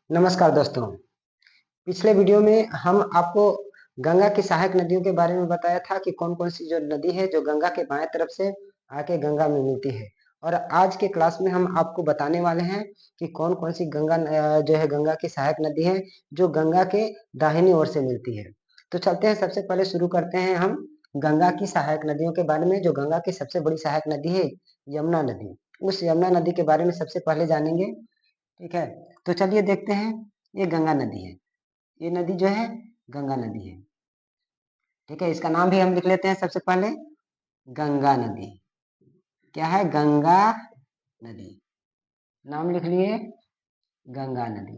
नमस्कार दोस्तों। पिछले वीडियो में हम आपको गंगा की सहायक नदियों के बारे में बताया था कि कौन-कौन सी जो नदी है जो गंगा के बाएं तरफ से आके गंगा में मिलती है। और आज के क्लास में हम आपको बताने वाले हैं कि कौन-कौन सी जो है गंगा की सहायक नदी है जो गंगा के दाहिनी ओर से मिलती है। तो चलते हैं, सबसे पहले शुरू करते हैं हम गंगा की सहायक नदियों के बारे में। जो गंगा की सबसे बड़ी सहायक नदी है यमुना नदी। उस यमुना नदी के बारे में सबसे पहले जानेंगे। ठीक है, तो चलिए देखते हैं। ये गंगा नदी है। ये नदी जो है गंगा नदी है। ठीक है, इसका नाम भी हम लिख लेते हैं सबसे पहले, गंगा नदी। क्या है? गंगा नदी। नाम लिख लिए, गंगा नदी।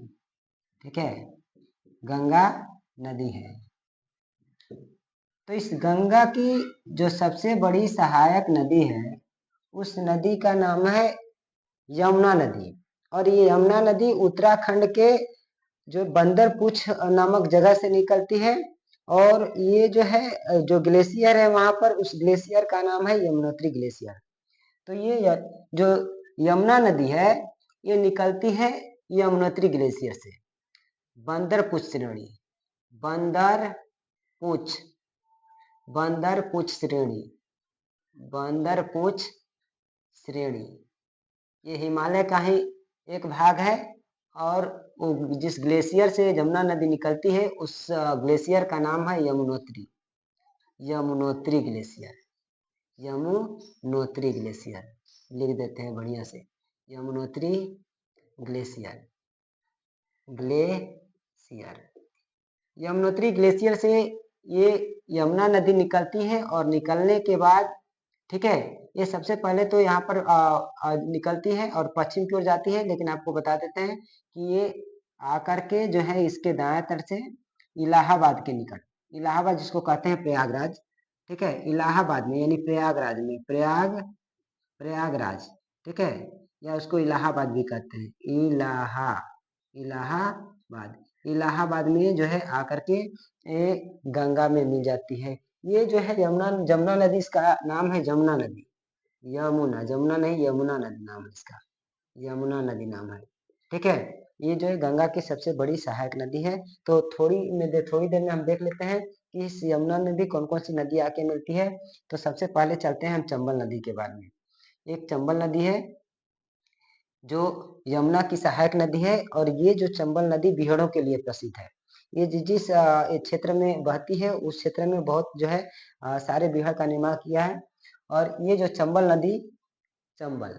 ठीक है, गंगा नदी है। तो इस गंगा की जो सबसे बड़ी सहायक नदी है उस नदी का नाम है यमुना नदी। और ये यमुना नदी उत्तराखंड के जो बंदर पूछ नामक जगह से निकलती है। और ये जो है जो ग्लेशियर है वहां पर, उस ग्लेशियर का नाम है यमुनोत्री ग्लेशियर। तो जो यमुना नदी है ये निकलती है यमुनोत्री ग्लेशियर से। बंदर पूछ श्रेणी, बंदर पूछ, बंदर पूछ श्रेणी, बंदर पूछ श्रेणी, ये हिमालय का ही एक भाग है। और जिस ग्लेशियर से यमुना नदी निकलती है उस ग्लेशियर का नाम है यमुनोत्री, यमुनोत्री ग्लेशियर, यमुनोत्री ग्लेशियर लिख देते हैं बढ़िया से, Yamunotri glacier, glacier. Yamunotri glacier से ये यमुना नदी निकलती है और निकलने के बाद, ठीक है, ये सबसे पहले तो यहाँ पर निकलती है और पश्चिम की ओर जाती है। लेकिन आपको बता देते हैं कि ये आकर के जो है इसके दाएं तरफ से इलाहाबाद के निकट, इलाहाबाद जिसको कहते हैं प्रयागराज, ठीक है, इलाहाबाद में यानी प्रयागराज में, प्रयागराज, ठीक है, या उसको इलाहाबाद भी कहते हैं, इलाहाबाद, इलाहाबाद में जो है आकर के ये गंगा में मिल जाती है। ये जो है जमुना नदी, इसका नाम है जमुना नदी, यमुना, जमुना नहीं यमुना नदी नाम है इसका, यमुना नदी नाम है। ठीक है, ये जो है गंगा की सबसे बड़ी सहायक नदी है। तो थोड़ी देर में हम देख लेते हैं कि इस यमुना नदी कौन कौन सी नदी आके मिलती है। तो सबसे पहले चलते हैं हम चंबल नदी के बारे में। एक चंबल नदी है जो यमुना की सहायक नदी है। और ये जो चंबल नदी बीहड़ों के लिए प्रसिद्ध है। ये जिस क्षेत्र में बहती है उस क्षेत्र में बहुत जो है सारे बीहड़ का निर्माण किया है। और ये जो चंबल नदी, चंबल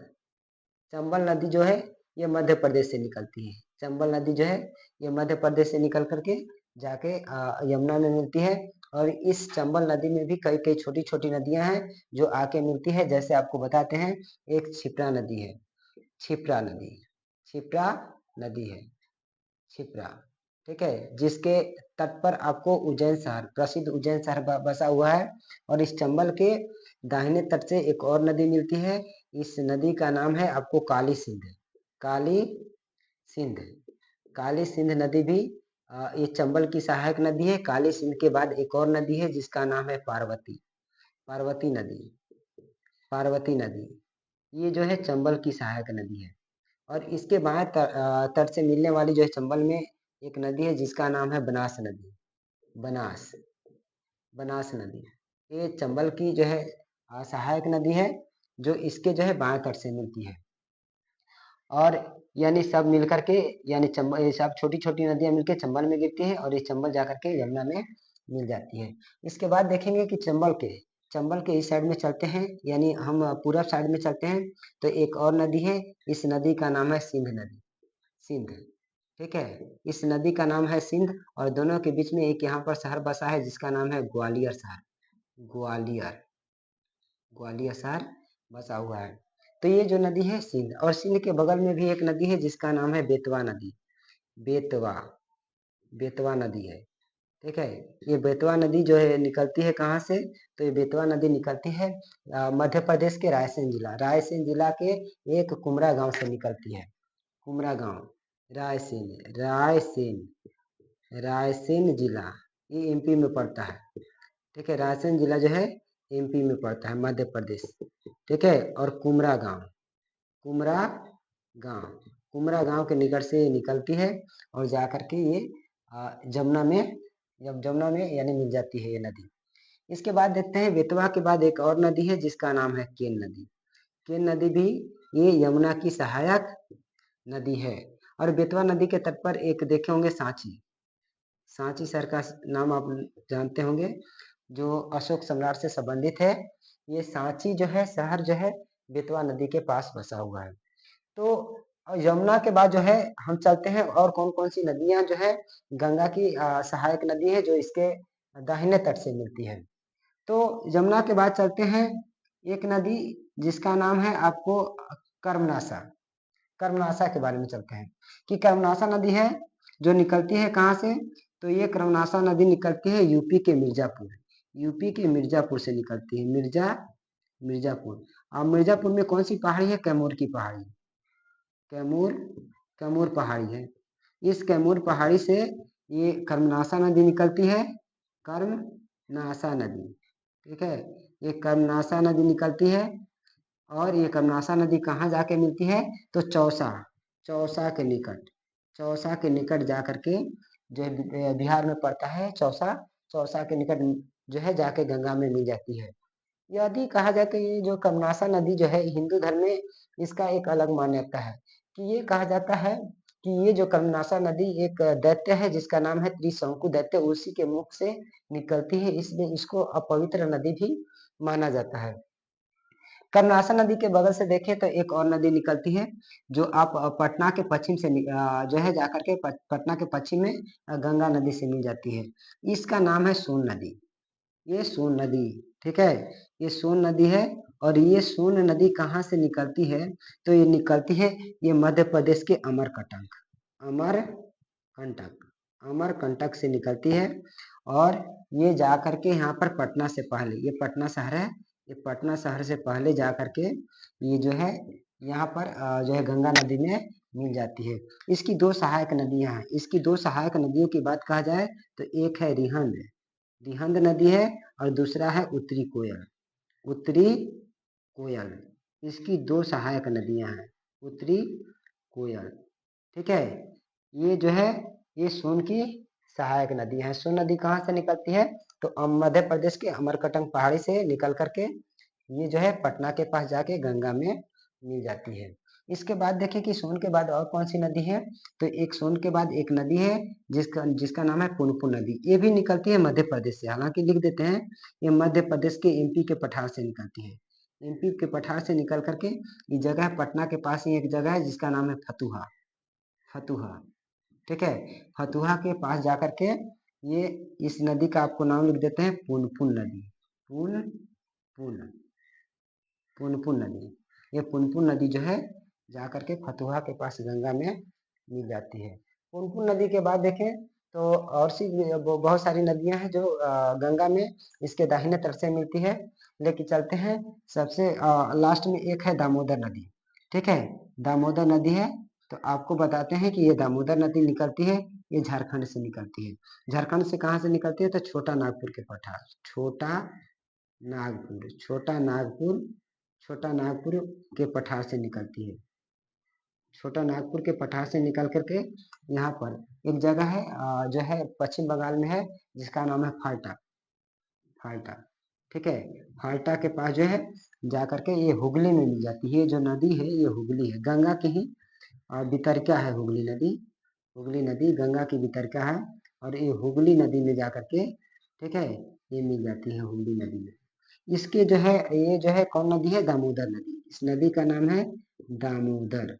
चंबल नदी जो है ये मध्य प्रदेश से निकलती है। चंबल नदी जो है ये मध्य प्रदेश से निकल करके जाके यमुना में मिलती है। और इस चंबल नदी में भी कई कई छोटी छोटी नदियां हैं जो आके मिलती है। जैसे आपको बताते हैं, एक क्षिप्रा नदी है, क्षिप्रा नदी, क्षिप्रा नदी है, क्षिप्रा, ठीक है, जिसके तट पर आपको उज्जैन शहर, प्रसिद्ध उज्जैन शहर बसा हुआ है। और इस चंबल के दाहिने तट से एक और नदी मिलती है। इस नदी का नाम है आपको काली सिंध, काली सिंध, काली सिंध नदी भी ये चंबल की सहायक नदी है। काली सिंध के बाद एक और नदी है जिसका नाम है पार्वती, पार्वती नदी, पार्वती नदी। ये जो है चंबल की सहायक नदी है। और इसके बाएं तट से मिलने वाली जो है चंबल में एक नदी है जिसका नाम है बनास नदी, बनास, बनास नदी। ये चंबल की जो है सहायक नदी है जो इसके जो है बाएं तट से मिलती है। और यानी सब मिलकर के, यानी चंबल, ये सब छोटी छोटी नदियां मिलकर चंबल में गिरती है और ये चंबल जाकर के यमुना में मिल जाती है। इसके बाद देखेंगे कि चंबल के इस साइड में चलते हैं, यानी हम पूरब साइड में चलते हैं। तो एक और नदी है, इस नदी का नाम है सिंध नदी, सिंध, ठीक है, इस नदी का नाम है सिंध। और दोनों के बीच में एक यहाँ पर शहर बसा है जिसका नाम है ग्वालियर शहर, ग्वालियर, ग्वालियर शहर बसा हुआ है। तो ये जो नदी है सिंध, और सिंध के बगल में भी एक नदी है जिसका नाम है बेतवा नदी, बेतवा, बेतवा नदी है, ठीक है। ये बेतवा नदी जो है निकलती है कहाँ से? तो ये बेतवा नदी निकलती है मध्य प्रदेश के रायसेन जिला, रायसेन जिला के एक कुमरा गांव से निकलती है, कुमरा गांव, रायसेन, रायसेन, रायसेन जिला, ये एमपी में पड़ता है, ठीक है। रायसेन जिला जो है एमपी में पड़ता है, मध्य प्रदेश, ठीक है। और कुमरा गांव, कुमरा गांव, कुमरा गांव के निकट से निकलती है और जाकर के ये जमुना में जमुना में यानी मिल जाती है ये नदी। इसके बाद देखते हैं बेतवा के बाद एक और नदी है जिसका नाम है केन नदी। केन नदी भी ये यमुना की सहायक नदी है। और बेतवा नदी के तट पर एक देखे होंगे सांची। सांची शहर का नाम आप जानते होंगे, जो अशोक सम्राट से संबंधित है। ये सांची जो है शहर जो है बेतवा नदी के पास बसा हुआ है। तो यमुना के बाद जो है हम चलते हैं और कौन कौन सी नदियां जो है गंगा की सहायक नदी है जो इसके दाहिने तट से मिलती है। तो यमुना के बाद चलते हैं एक नदी जिसका नाम है आपको कर्मनाशा। कर्मनाशा के बारे में चलते हैं कि कर्मनाशा नदी है जो निकलती है कहाँ से। तो ये कर्मनाशा नदी निकलती है यूपी के मिर्जापुर। यूपी के मिर्जापुर से निकलती है। मिर्जापुर। और मिर्जापुर में कौन सी पहाड़ी है? कैमूर की पहाड़ी। कैमूर कैमूर पहाड़ी है। इस कैमूर पहाड़ी से ये कर्मनाशा नदी निकलती है। कर्मनाशा नदी, ठीक है। ये कर्मनाशा नदी निकलती है और ये कर्मनाशा नदी कहाँ जाके मिलती है? तो चौसा, चौसा के निकट, चौसा के निकट जा करके जो है बिहार में पड़ता है चौसा। चौसा के निकट जो है जाके गंगा में मिल जाती है। यदि कहा जाए तो ये जो कर्मनाशा नदी जो है हिंदू धर्म में इसका एक अलग मान्यता है कि ये कहा जाता है कि ये जो कर्मनाशा नदी एक दैत्य है जिसका नाम है त्रिशंकु दैत्य, उसी के मुख से निकलती है, इसलिए इसको अपवित्र नदी भी माना जाता है। कर्मनाशा नदी के बगल से देखें तो एक और नदी निकलती है जो आप पटना के पश्चिम से जो है जाकर के पटना के पश्चिम में गंगा नदी से मिल जाती है। इसका नाम है सोन नदी। ये सोन नदी, ठीक है। ये सोन नदी है और ये सोन नदी कहाँ से निकलती है? तो ये निकलती है ये मध्य प्रदेश के अमरकंटक, अमरकंटक, अमरकंटक से निकलती है। और ये जा करके यहाँ पर पटना से पहले, ये पटना शहर है, ये पटना शहर से पहले जा करके ये जो है यहाँ पर जो है गंगा नदी में मिल जाती है। इसकी दो सहायक नदियां हैं। इसकी दो सहायक नदियों की बात कहा जाए तो एक है रिहंद, रिहंद नदी है, और दूसरा है उत्तरी कोयल, उत्तरी कोयल। इसकी दो सहायक नदियां हैं, उत्तरी कोयल, ठीक है। ये जो है ये सोन की सहायक नदी है। सोन नदी कहाँ से निकलती है? तो मध्य प्रदेश के अमरकंटक पहाड़ी से निकल करके ये जो है पटना के पास जाके गंगा में मिल जाती है। इसके बाद देखें कि सोन के बाद और कौन सी नदी है। तो एक सोन के बाद एक नदी है जिसका जिसका नाम है पुनपुन नदी। ये भी निकलती है मध्य प्रदेश से, हालांकि लिख देते हैं ये मध्य प्रदेश के एमपी के पठार से निकलती है। एमपी के पठार से निकल करके ये जगह है पटना के पास ही एक जगह है जिसका नाम है फतुहा, फतुहा, ठीक है। फतुहा के पास जाकर के ये इस नदी का आपको नाम लिख देते हैं पुनपुन नदी, पुनपुन, पुनपुन नदी। ये पुनपुन नदी जो है जाकर के फतुहा के पास गंगा में मिल जाती है। पुनपुन नदी के बाद देखें तो और सी बहुत सारी नदियां हैं जो गंगा में इसके दाहिने तट से मिलती है। लेके चलते हैं सबसे लास्ट में एक है दामोदर नदी, ठीक है। दामोदर नदी है तो आपको बताते हैं कि ये दामोदर नदी निकलती है, ये झारखंड से निकलती है। झारखंड से कहाँ से निकलती है? तो छोटा नागपुर के पठार, छोटा नागपुर, छोटा नागपुर, छोटा नागपुर के पठार से निकलती है। छोटा नागपुर के पठार से निकल करके यहाँ पर एक जगह है जो है पश्चिम बंगाल में है जिसका नाम है फाल्टा, फाल्टा, ठीक है। फाल्टा के पास जो है जा करके ये हुगली में मिल जाती है। ये जो नदी है ये हुगली है, गंगा की ही वितरका है हुगली नदी। हुगली नदी गंगा की वितरका है और ये हुगली नदी में जा करके, ठीक है, ये मिल जाती है हुगली नदी में। इसके जो है ये जो है कौन नदी है? दामोदर नदी। इस नदी का नाम है दामोदर,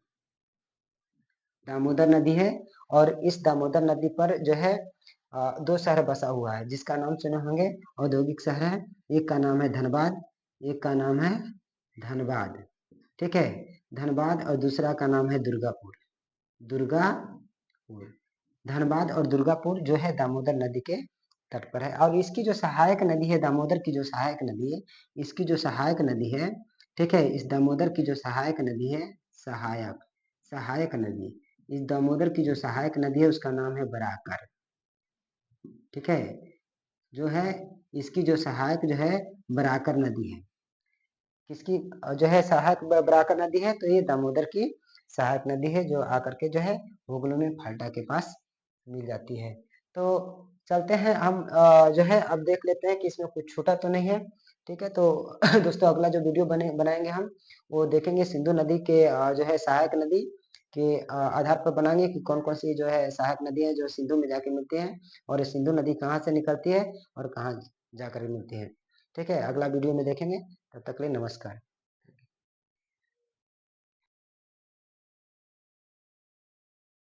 दामोदर नदी है। और इस दामोदर नदी पर जो है दो शहर बसा हुआ है जिसका नाम सुने होंगे, औद्योगिक शहर है। एक का नाम है धनबाद, एक का नाम है धनबाद, ठीक है, धनबाद। और दूसरा का नाम है दुर्गापुर, दुर्गापुर। धनबाद और दुर्गापुर जो है दामोदर नदी के तट पर है। और इसकी जो सहायक नदी है, दामोदर की जो सहायक नदी है, इसकी जो सहायक नदी है, ठीक है, इस दामोदर की जो सहायक नदी है, सहायक, सहायक नदी, इस दामोदर की जो सहायक नदी है उसका नाम है बराकर, ठीक है। जो है इसकी जो सहायक जो है बराकर नदी है। किसकी जो है सहायक बराकर नदी है? तो ये दामोदर की सहायक नदी है जो आकर के जो है हुगली में फाल्टा के पास मिल जाती है। तो चलते हैं हम जो है अब देख लेते हैं कि इसमें कुछ छूटा तो नहीं है। ठीक है, तो दोस्तों अगला जो वीडियो बनाएंगे हम वो देखेंगे सिंधु नदी के जो है सहायक नदी के आधार पर बनाएंगे कि कौन कौन सी जो है सहायक नदी है जो सिंधु में जाके मिलती हैं, और ये सिंधु नदी कहाँ से निकलती है और कहाँ जाकर मिलती है। ठीक है, अगला वीडियो में देखेंगे। तब तक के लिए नमस्कार।